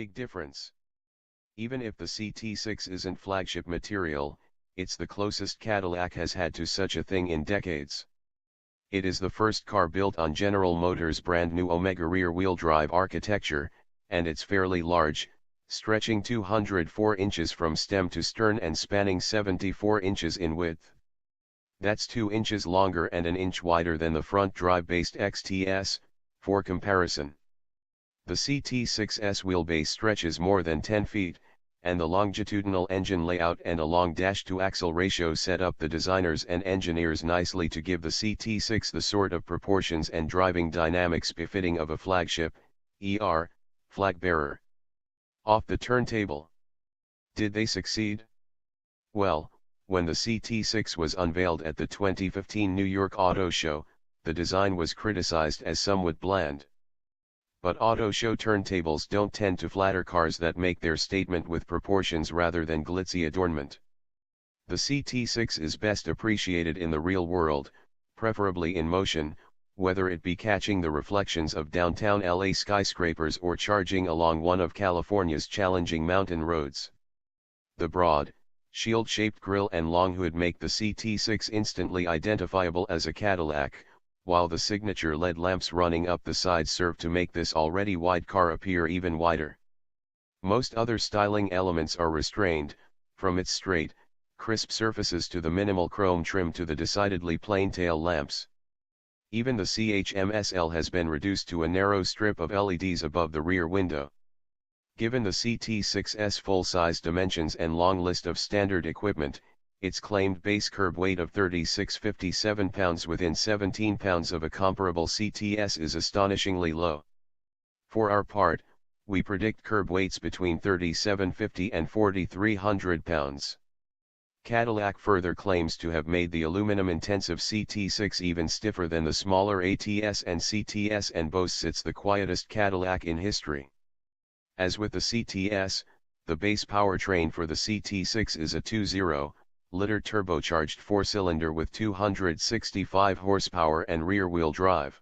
big difference. Even if the CT6 isn't flagship material, it's the closest Cadillac has had to such a thing in decades. It is the first car built on General Motors' brand new Omega rear-wheel drive architecture, and it's fairly large, stretching 204 inches from stem to stern and spanning 74 inches in width. That's 2 inches longer and an inch wider than the front drive-based XTS, for comparison. The CT6's wheelbase stretches more than 10 feet, and the longitudinal engine layout and a long dash-to-axle ratio set up the designers and engineers nicely to give the CT6 the sort of proportions and driving dynamics befitting of a flagship, flag bearer. Off the turntable. Did they succeed? Well, when the CT6 was unveiled at the 2015 New York Auto Show, the design was criticized as somewhat bland. But auto show turntables don't tend to flatter cars that make their statement with proportions rather than glitzy adornment. The CT6 is best appreciated in the real world, preferably in motion, whether it be catching the reflections of downtown LA skyscrapers or charging along one of California's challenging mountain roads. The broad, shield-shaped grille and long hood make the CT6 instantly identifiable as a Cadillac, while the signature LED lamps running up the sides serve to make this already wide car appear even wider. Most other styling elements are restrained, from its straight, crisp surfaces to the minimal chrome trim to the decidedly plain tail lamps. Even the CHMSL has been reduced to a narrow strip of LEDs above the rear window. Given the CT6's full-size dimensions and long list of standard equipment, its claimed base curb weight of 3657 pounds within 17 pounds of a comparable CTS is astonishingly low. For our part, we predict curb weights between 3750 and 4300 pounds. Cadillac further claims to have made the aluminum-intensive CT6 even stiffer than the smaller ATS and CTS and boasts it's the quietest Cadillac in history. As with the CTS, the base powertrain for the CT6 is a 2.0-liter turbocharged four-cylinder with 265 horsepower and rear-wheel drive.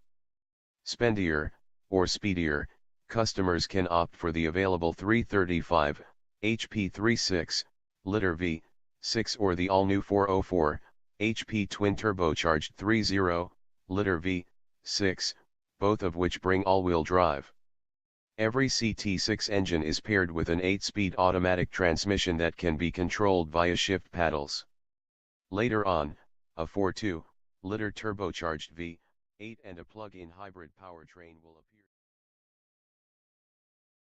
Spendier, or speedier, customers can opt for the available 335 HP 3.6-liter V6 or the all-new 404 HP twin-turbocharged 3.0-liter V6, both of which bring all-wheel drive. Every CT6 engine is paired with an 8-speed automatic transmission that can be controlled via shift paddles. Later on, a 4.2-liter turbocharged V8 and a plug-in hybrid powertrain will appear.